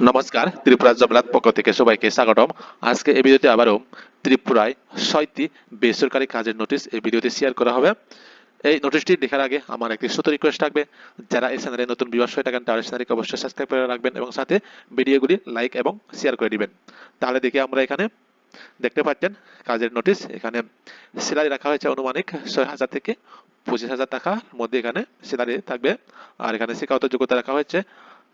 নমস্কার, ত্রিপুরা জবলাত পক্ষ থেকে সবাইকে স্বাগতম। আজকে এই ভিডিওতে আবারও ত্রিপুরায় ৬টি বেসরকারি কাজের নোটিশ এই ভিডিওতে শেয়ার করা হবে। এই নোটিশটি দেখার আগে আমার একটি ছোট রিকোয়েস্ট থাকবে, যারা এই চ্যানেলে নতুন ভিউয়ার্স হয়ে থাকেন তারা চ্যানেলকে অবশ্যই সাবস্ক্রাইব করে রাখবেন এবং সাথে ভিডিওগুলি লাইক এবং শেয়ার করে দিবেন। তাহলে দেখি আমরা এখানে দেখতে পাচ্ছেন কাজের নোটিশ। এখানে স্যালারি রাখা হয়েছে আনুমানিক ৬,০০০ থেকে ২৫,০০০ টাকার মধ্যে এখানে স্যালারি থাকবে। আর এখানে শিক্ষাগত যোগ্যতা রাখা হয়েছে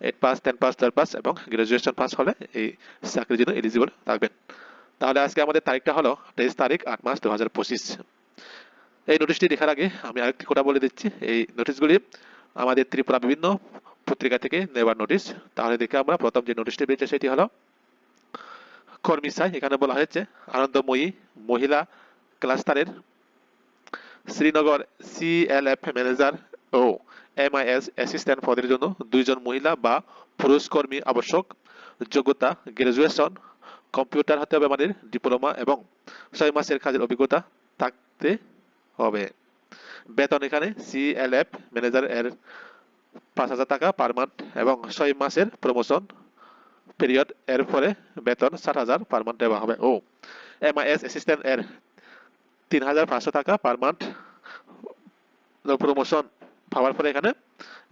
8 পাস, 10 পাস, 12 পাস এবং গ্রাজুয়েশন পাস হলে এই চাকরির জন্য এলিজিবল থাকবেন। তাহলে আজকে আমাদের তারিখটা হলো 23 তারিখ 8 মাস 2025। এই নোটিশটি দেখার আগে আমি আরেকটি কথা বলে দিচ্ছি, এই নোটিশগুলি আমাদের ত্রিপুরা বিভিন্ন পত্রিকা থেকে নেবার নোটিশ। তাহলে দেখে আমরা প্রথম যে নোটিশটি পেয়েছে সেটি হলো কর্মী চাই। এখানে বলা হয়েছে আনন্দময়ী মহিলা ক্লাস্টারের শ্রীনগর সিএলএফ ম্যানেজার ও এমআইএস অ্যাসিস্ট্যান্ট পদের জন্য 2 জন মহিলা বা পুরুষ কর্মী আবশ্যক। যোগ্যতা গ্রাজুয়েশন, কম্পিউটার হতে হবে আমাদের ডিপ্লোমা এবং 6 মাসের কাজের অভিজ্ঞতা থাকতে হবে। বেতন এখানে সিএলএফ ম্যানেজার এর 5,000 টাকা পার মান্থ এবং 6 মাসের প্রমোশন পিরিয়ড এর পরে বেতন 60,000 পার মান্থ দেওয়া হবে ও এমআইএস অ্যাসিস্ট্যান্ট এর 3,500 টাকা পার মান্থ প্রমোশন পাওয়ার পরে এখানে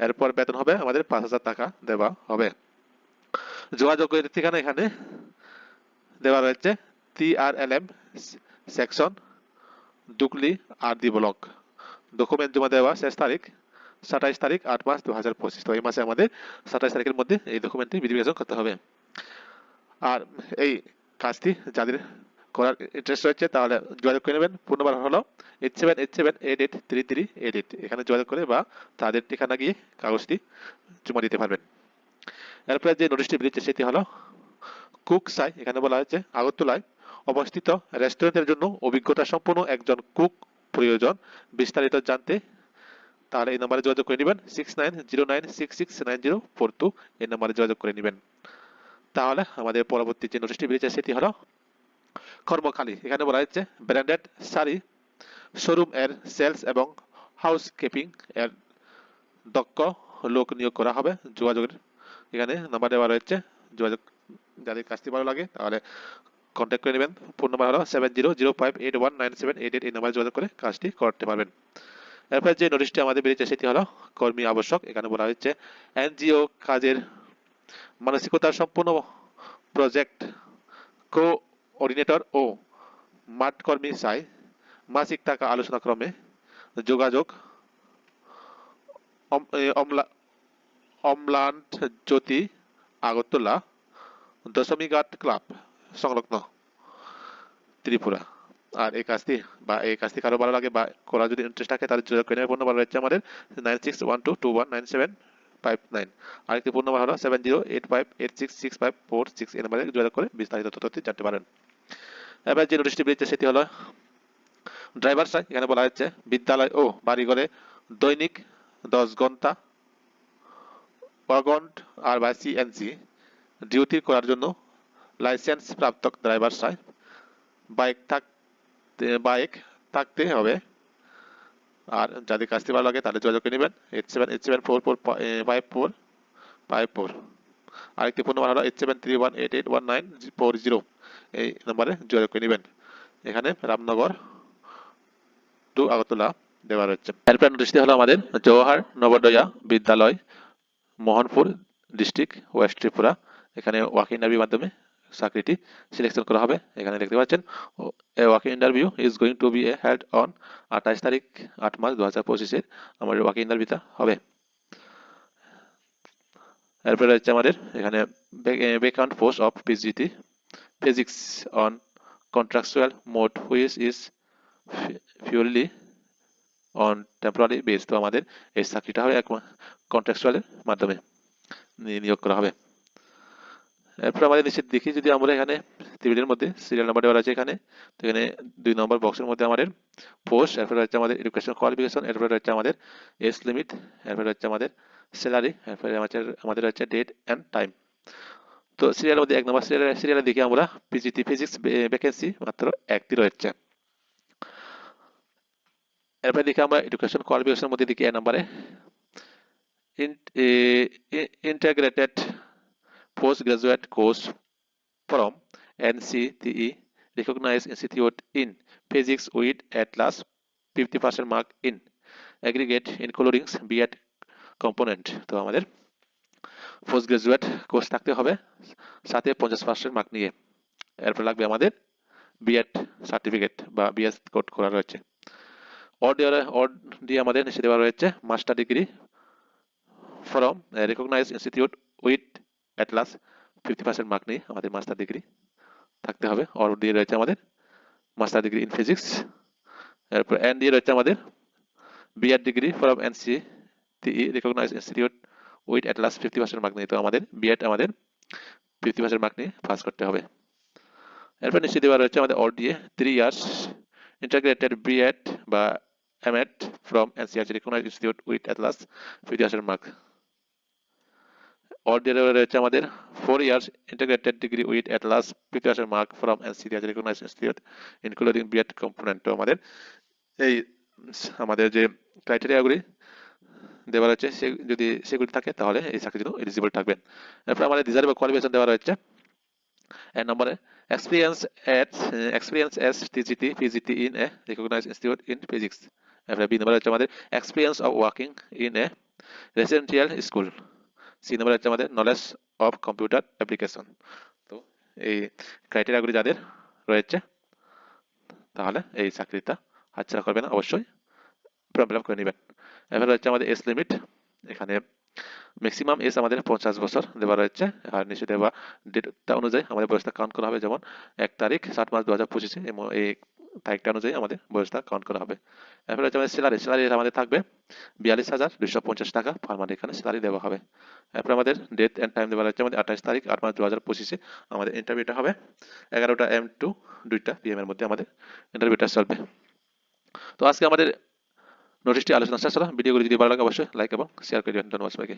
এরপর বেতন হবে আমাদের 5,000 টাকা দেওয়া হবে। যোগাযোগের ঠিকানা এখানে দেওয়া রয়েছে TRLM section Dukli RD block. Document জমা দেওয়া শেষ তারিখ 27 তারিখ 8 মাস 2025। তো এই মাসে আমাদের 27 তারিখের মধ্যে এই ডকুমেন্টটি ভেরিফিকেশন করতে হবে। আর এই কাজটি যাদের করার ইন্টারেস্ট রয়েছে তাহলে যোগাযোগ করে নেবেন। ফোন নাম্বার হলো 8787883388। এখানে যোগাযোগ করে বা তাদের ঠিকানা গিয়ে কাগজটি জমা দিতে পারবেন। এরপরে যে নোটিশটি বেরিয়েছে সেটি হলো কুক চাই। এখানে বলা হয়েছে আগরতলায় অবস্থিত রেস্টুরেন্টের জন্য অভিজ্ঞতা সম্পন্ন একজন কুক প্রয়োজন। বিস্তারিত জানতে তাহলে এই নাম্বারে যোগাযোগ করে নেবেন 6909669042। এই নাম্বারে যোগাযোগ করে নেবেন। তাহলে আমাদের পরবর্তী যে নোটিশটি বেরিয়েছে সেটি হলো কর্মখালি। এখানে বলা হচ্ছে ব্র্যান্ডেড শাড়ি শোরুম এর সেলস এবং হাউসকিপিং এর দক্ষ লোক নিয়োগ করা হবে। যোগাযোগের এখানে নাম্বার দেওয়া রয়েছে। যোগাযোগ যাদের কাজটি ভালো লাগে তাহলে কন্ট্যাক্ট করে নেবেন। ফোন নাম্বার হলো 7005819788। এই নাম্বারে যোগাযোগ করে কাজটি করতে পারবেন। এরপর যে নোটিশটি আমাদের বেরিয়েছে সেটি হলো কর্মী আবশ্যক। এখানে বলা হচ্ছে এনজিও কাজের মানসিকতা সম্পূর্ণ প্রজেক্ট কোঅর্ডিনেটর ও মাঠ কর্মী চাই। মাসিক টাকা আলোচনা ক্রমে। যোগাযোগ অম্লান জ্যোতি আগরতলা দশমীঘাট ক্লাব সংলগ্ন ত্রিপুরা। আর এই কাজটি কারো ভালো লাগে বা করার যদি ইন্টারেস্ট থাকে তাহলে যোগাযোগ করে নেবে। ফোন নাম্বার রয়েছে আমাদের 9612219759। আরেকটি ফোন নাম্বার হলো 7085866546। এই নাম্বারে যোগাযোগ করে বিস্তারিত তথ্যটি জানতে পারেন। এবার যে নোটিশটি বেরিয়েছে সেটি হলো ড্রাইভার চাই। এখানে বলা হচ্ছে বিদ্যালয় ও বাড়িঘরে দৈনিক 10 ঘন্টা ওয়াগন আর বা সিএনজি ডিউটি করার জন্য লাইসেন্স প্রাপ্ত ড্রাইভার চাই। বাইক থাকতে হবে। আর যাদের কাজটি ভালো লাগে তাদের যোগাযোগ করে নেবেন 8787445454। আরেকটি ফোন নাম্বার হলো 8731881940। এই নম্বরে যোগাযোগ করে নেবেন। এখানে রামনগর টু আগরতলা দেওয়া রয়েছে। এরপর নোটিশটি হলো আমাদের জওহর নবোদয়া বিদ্যালয় মোহনপুর ডিস্ট্রিক্ট ওয়েস্ট ত্রিপুরা। এখানে ওয়াক ইন্টারভিউ মাধ্যমে চাকরিটি সিলেকশন করা হবে। এখানে দেখতে পাচ্ছেন a walk interview is going to be held on 28 তারিখ 8 মাস 2025 আমাদের ওয়াক ইন্টারভিউটা হবে। এরপরে রয়েছে আমাদের এখানে vacant post of PGT physics on contractual mode which is purely on temporary base. তো আমাদের এই চাকরিটা হবে কন্ট্রাকচুয়ালের মাধ্যমে নিয়োগ করা হবে। এরপর আমাদের নিচে দেখি যদি আমরা এখানে টেবিলের মধ্যে সিরিয়াল নাম্বার দেওয়া আছে এখানে। তো এখানে 2 নম্বর বক্সের মধ্যে আমাদের পোস্ট, এরপর হচ্ছে আমাদের এডুকেশন কোয়ালিফিকেশন, এরপর হচ্ছে আমাদের এজ লিমিট, এরপর হচ্ছে আমাদের স্যালারি, এরপর আমাদের হচ্ছে ডেট এন্ড টাইম। তো সিরিয়ালের মধ্যে 1 নম্বর সিরিয়ালে দেখি আমরা পিজিটি ফিজিক্স ভ্যাকেন্সি মাত্র একটি রয়েছে। এরপর দেখি আমরা এডুকেশন কোয়ালিফিকেশনের মধ্যে দেখি 1 নম্বরে integrated post graduate course from NCTE recognized institute in physics with at last 50% mark in aggregate including B.Ed component। তো আমাদের পোস্ট গ্রাজুয়েট কোর্স থাকতে হবে সাথে 50% মার্ক নিয়ে। এরপর লাগবে আমাদের বিএড সার্টিফিকেট বা বিএস কোড করা রয়েছে। অড দিয়ে আমাদের নিচে দেওয়া রয়েছে master degree from recognise institute with at last 50% mark নিয়ে আমাদের মাস্টার ডিগ্রি থাকতে হবে। অর দিয়ে রয়েছে আমাদের মাস্টার ডিগ্রি ইন ফিজিক্স। এরপর এন দিয়ে রয়েছে আমাদের BEd degree from NCTE recognise institute with at last 50% mark নিয়ে। তো আমাদের বিএড আমাদের 50% মার্ক নিয়ে পাস করতে হবে। এরপর নিচে দেওয়া রয়েছে আমাদের অর দিয়ে 3 ইয়ার্স ইন্টাগ্রেটেড বিএড বা MEd from NCRT recognise institute with at last 50% mark. Or দিয়ে রয়েছে আমাদের 4 years integrated degree with at last 50% mark from NCRT recognise institute including BEd component. তো আমাদের এই আমাদের যে ক্রাইটেরিয়াগুলি দেওয়া রয়েছে যদি সেগুলি থাকে তাহলে এই চাকরির জন্য এলিজিবল থাকবেন। এরপর আমাদের ডিজারেবল কোয়ালিফিকেশন দেওয়া রয়েছে। এক নম্বরে experience as TGT PGT in a recognized institute in physics। এরপরে বি নম্বরে হচ্ছে আমাদের experience of working in a residential school। C নম্বরে হচ্ছে আমাদের knowledge of computer application। তো এই ক্রাইটেরিয়াগুলি যাদের রয়েছে তাহলে এই চাকরিটা হাতছাড়া করবেন, অবশ্যই ফর্ম ফিল আপ করে নেবেন। এবার রয়েছে আমাদের এজ লিমিট। এখানে ম্যাক্সিমাম এজ আমাদের 50 বছর দেওয়া রয়েছে আর নিচে দেওয়া ডেটটা অনুযায়ী আমাদের বয়সটা কাউন্ট করা হবে। যেমন 1 তারিখ 7 মাস 2025 এই তারিখটা অনুযায়ী আমাদের বয়সটা কাউন্ট করা হবে। এরপরে হচ্ছে আমাদের স্যালারি আমাদের থাকবে 42,250 টাকা পার মান্থ এখানে স্যালারি দেওয়া হবে। এরপর আমাদের ডেট এন্ড টাইম দেওয়া রয়েছে আমাদের 28 তারিখ 8 মাস 2025 আমাদের ইন্টারভিউটা হবে 11টা AM টু 2টা PM এর মধ্যে আমাদের ইন্টারভিউটা চলবে। তো আজকে আমাদের নোটিশটি আলোচনা শেষ হলো। ভিডিওগুলি যদি ভালো লাগে অবশ্যই লাইক এবং শেয়ার করে দিবেন। ধন্যবাদ সবাইকে।